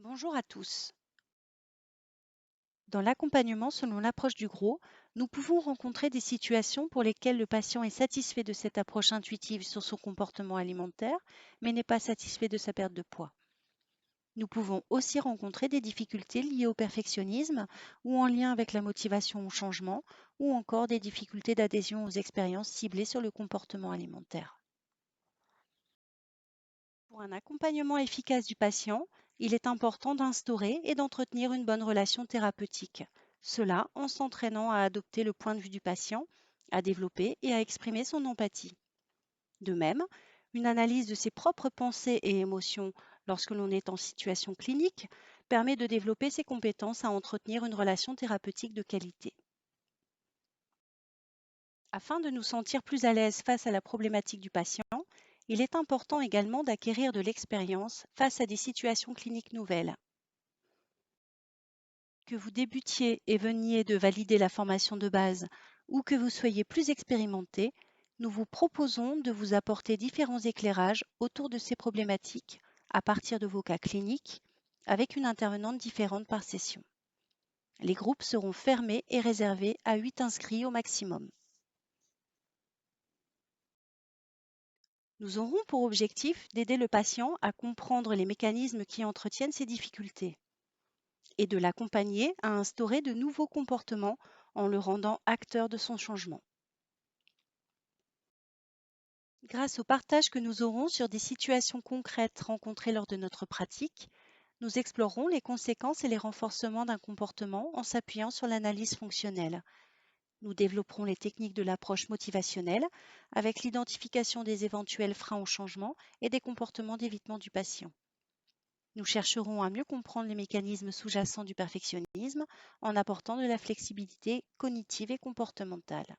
Bonjour à tous. Dans l'accompagnement selon l'approche du gros, nous pouvons rencontrer des situations pour lesquelles le patient est satisfait de cette approche intuitive sur son comportement alimentaire, mais n'est pas satisfait de sa perte de poids. Nous pouvons aussi rencontrer des difficultés liées au perfectionnisme ou en lien avec la motivation au changement, ou encore des difficultés d'adhésion aux expériences ciblées sur le comportement alimentaire. Pour un accompagnement efficace du patient, il est important d'instaurer et d'entretenir une bonne relation thérapeutique. Cela en s'entraînant à adopter le point de vue du patient, à développer et à exprimer son empathie. De même, une analyse de ses propres pensées et émotions lorsque l'on est en situation clinique permet de développer ses compétences à entretenir une relation thérapeutique de qualité. Afin de nous sentir plus à l'aise face à la problématique du patient, il est important également d'acquérir de l'expérience face à des situations cliniques nouvelles. Que vous débutiez et veniez de valider la formation de base ou que vous soyez plus expérimenté, nous vous proposons de vous apporter différents éclairages autour de ces problématiques à partir de vos cas cliniques avec une intervenante différente par session. Les groupes seront fermés et réservés à 8 inscrits au maximum. Nous aurons pour objectif d'aider le patient à comprendre les mécanismes qui entretiennent ces difficultés et de l'accompagner à instaurer de nouveaux comportements en le rendant acteur de son changement. Grâce au partage que nous aurons sur des situations concrètes rencontrées lors de notre pratique, nous explorerons les conséquences et les renforcements d'un comportement en s'appuyant sur l'analyse fonctionnelle. Nous développerons les techniques de l'approche motivationnelle avec l'identification des éventuels freins au changement et des comportements d'évitement du patient. Nous chercherons à mieux comprendre les mécanismes sous-jacents du perfectionnisme en apportant de la flexibilité cognitive et comportementale.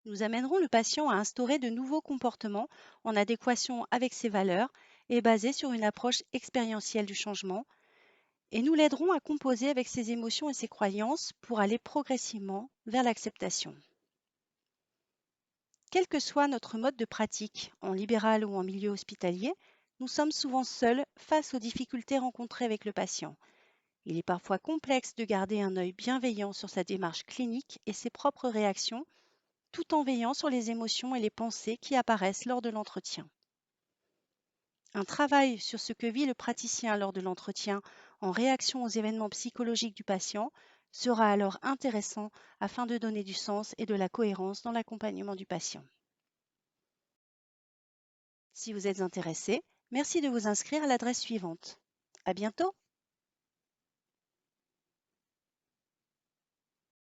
Nous amènerons le patient à instaurer de nouveaux comportements en adéquation avec ses valeurs et basés sur une approche expérientielle du changement, et nous l'aiderons à composer avec ses émotions et ses croyances pour aller progressivement vers l'acceptation. Quel que soit notre mode de pratique, en libéral ou en milieu hospitalier, nous sommes souvent seuls face aux difficultés rencontrées avec le patient. Il est parfois complexe de garder un œil bienveillant sur sa démarche clinique et ses propres réactions, tout en veillant sur les émotions et les pensées qui apparaissent lors de l'entretien. Un travail sur ce que vit le praticien lors de l'entretien en réaction aux événements psychologiques du patient sera alors intéressant afin de donner du sens et de la cohérence dans l'accompagnement du patient. Si vous êtes intéressé, merci de vous inscrire à l'adresse suivante. À bientôt!